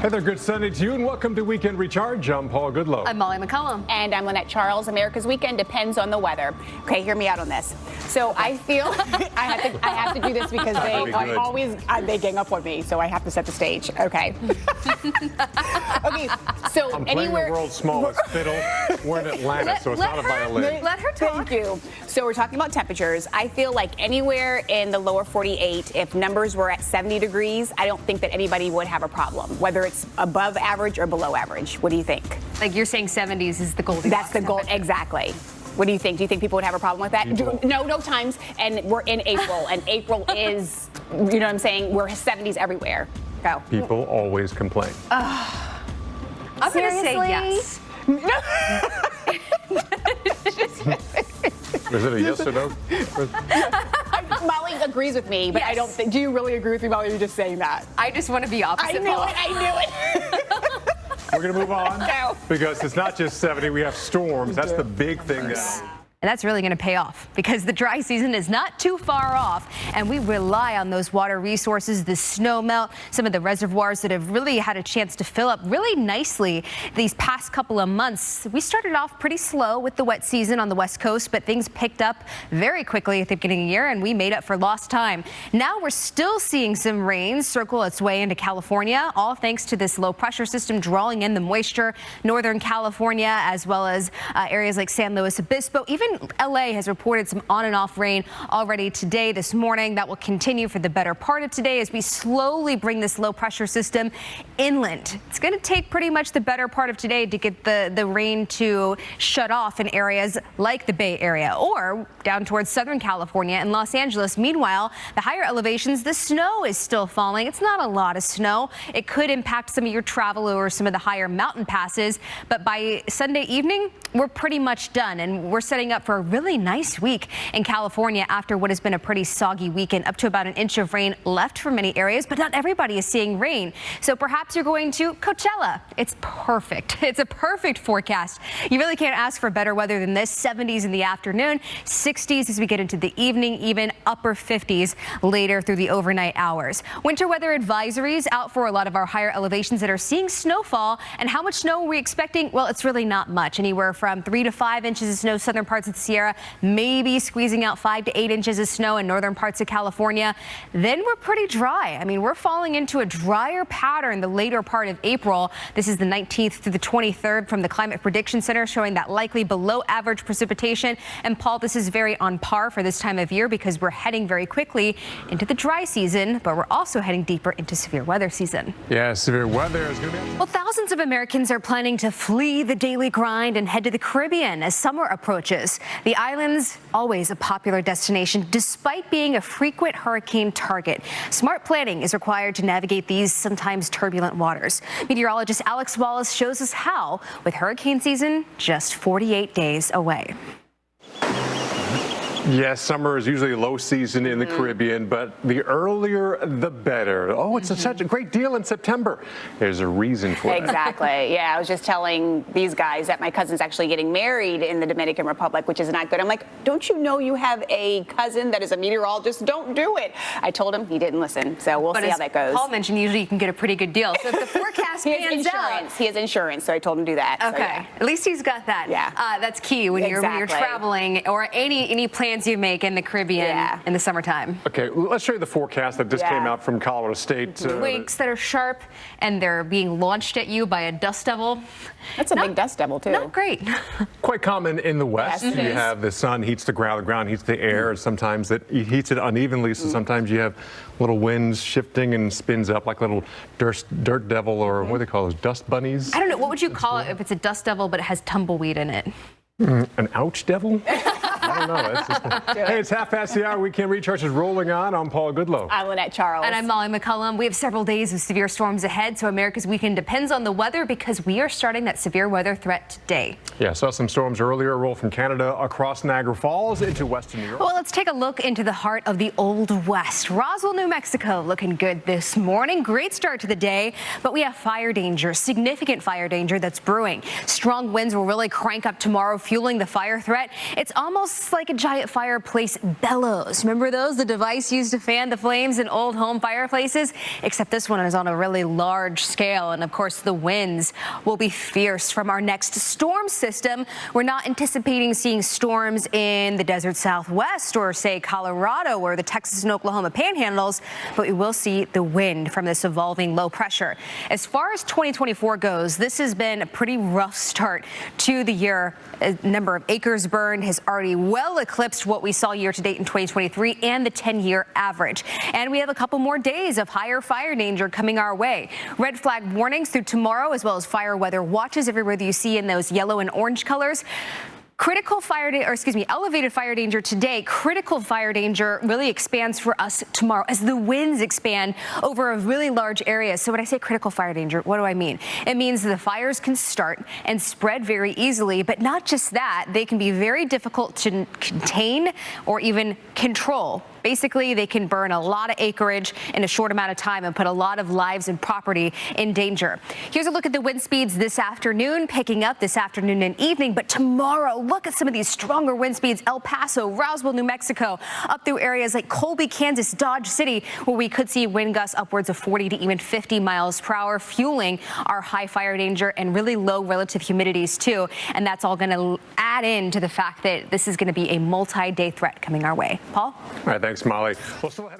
Hey there, good Sunday to you, and welcome to Weekend Recharge. I'm Paul Goodlow. I'm Molly McCollum. And I'm Lynette Charles. America's weekend depends on the weather. Okay, hear me out on this. So I feel I have to do this because they gang up on me, so I have to set the stage. Okay. Okay. So I'm playing the world's smallest fiddle. We're in Atlanta, so it's not a violin. Let her talk. Thank you. So we're talking about temperatures. I feel like anywhere in the lower 48, if numbers were at 70 degrees, I don't think that anybody would have a problem, whether it's above average or below average. What do you think? Like you're saying 70s is the Goldilocks. That's the goal, exactly. What do you think? Do you think people would have a problem with that? No times. And we're in April, and April is, you know what I'm saying? We're 70s everywhere. Go. People always complain. I'm going to say yes. Is it a yes or no? Molly agrees with me, but Yes. I don't think. Do you really agree with me, Molly? You're just saying that. I just want to be opposite. I knew it. We're going to move on No. because it's not just 70. We have storms. That's the big thing now. And that's really going to pay off because the dry season is not too far off, and we rely on those water resources, the snow melt, some of the reservoirs that have really had a chance to fill up really nicely these past couple of months. We started off pretty slow with the wet season on the West Coast, but things picked up very quickly at the beginning of the year, and we made up for lost time. Now we're still seeing some rain circle its way into California, all thanks to this low pressure system drawing in the moisture. Northern California, as well as areas like San Luis Obispo, even LA has reported some on and off rain already today, this morning. That will continue for the better part of today as we slowly bring this low pressure system inland. It's going to take pretty much the better part of today to get the rain to shut off in areas like the Bay Area or down towards Southern California and Los Angeles. Meanwhile, the higher elevations, the snow is still falling. It's not a lot of snow. It could impact some of your travel over some of the higher mountain passes. But by Sunday evening, we're pretty much done, and we're setting up for a really nice week in California after what has been a pretty soggy weekend. Up to about an inch of rain left for many areas, but not everybody is seeing rain. So perhaps you're going to Coachella. It's perfect. It's a perfect forecast. You really can't ask for better weather than this. 70s in the afternoon, 60s as we get into the evening, even upper 50s later through the overnight hours. Winter weather advisories out for a lot of our higher elevations that are seeing snowfall. And how much snow are we expecting? Well, it's really not much. Anywhere from 3 to 5 inches of snow southern parts of the Sierra, maybe squeezing out 5 to 8 inches of snow in northern parts of California. Then we're pretty dry. I mean, we're falling into a drier pattern the later part of April. This is the 19th through the 23rd from the Climate Prediction Center, showing that likely below average precipitation. And Paul, this is very on par for this time of year because we're heading very quickly into the dry season, but we're also heading deeper into severe weather season. Yeah, severe weather is going to be. Well, thousands of Americans are planning to flee the daily grind and head to the Caribbean as summer approaches. The islands, always a popular destination, despite being a frequent hurricane target. Smart planning is required to navigate these sometimes turbulent waters. Meteorologist Alex Wallace shows us how, with hurricane season just 48 days away. Yes, summer is usually low season in the Caribbean, but the earlier the better. Oh, it's such a great deal in September. There's a reason for that. Exactly. Yeah, I was just telling these guys that my cousin's actually getting married in the Dominican Republic, which is not good. I'm like, don't you know you have a cousin that is a meteorologist? Don't do it. I told him, he didn't listen. So we'll see how that goes. Paul mentioned usually you can get a pretty good deal. So if the forecast pans out. He has insurance, so I told him to do that. Okay. So, yeah. At least he's got that. Yeah. That's key when you're traveling or any plans you make in the Caribbean in the summertime. Okay, let's show you the forecast that just came out from Colorado State. Winks that are sharp and they're being launched at you by a dust devil. That's a big dust devil, too. Not great. Quite common in the West. Yes, you have the sun heats the ground heats the air, and sometimes it heats it unevenly, so sometimes you have little winds shifting and spins up like little dirt devil, or what do they call those, dust bunnies? I don't know. What would you call it if it's a dust devil but it has tumbleweed in it? An ouch devil? I don't know. Hey, it's half past the hour. Weekend Recharge is rolling on. I'm Paul Goodlow. I'm Lynette Charles. And I'm Molly McCollum. We have several days of severe storms ahead, so America's weekend depends on the weather because we are starting that severe weather threat today. Yeah, saw some storms earlier roll from Canada across Niagara Falls into western New York. Well, let's take a look into the heart of the Old West. Roswell, New Mexico, looking good this morning. Great start to the day, but we have fire danger, significant fire danger that's brewing. Strong winds will really crank up tomorrow, fueling the fire threat. It's almost looks like a giant fireplace bellows. Remember those? The device used to fan the flames in old home fireplaces? Except this one is on a really large scale. And of course, the winds will be fierce from our next storm system. We're not anticipating seeing storms in the desert Southwest or, say, Colorado or the Texas and Oklahoma panhandles, but we will see the wind from this evolving low pressure. As far as 2024 goes, this has been a pretty rough start to the year. A number of acres burned has already well eclipsed what we saw year to date in 2023 and the 10-year average. And we have a couple more days of higher fire danger coming our way. Red flag warnings through tomorrow, as well as fire weather watches everywhere that you see in those yellow and orange colors. Elevated fire danger today. Critical fire danger really expands for us tomorrow as the winds expand over a really large area. So when I say critical fire danger, what do I mean? It means the fires can start and spread very easily, but not just that, they can be very difficult to contain or even control. Basically, they can burn a lot of acreage in a short amount of time and put a lot of lives and property in danger. Here's a look at the wind speeds this afternoon, picking up this afternoon and evening. But tomorrow, look at some of these stronger wind speeds. El Paso, Roswell, New Mexico, up through areas like Colby, Kansas, Dodge City, where we could see wind gusts upwards of 40 to even 50 miles per hour, fueling our high fire danger and really low relative humidities, too. And that's all going to add in to the fact that this is going to be a multi-day threat coming our way. Paul? All right, thanks, Molly. We'll still have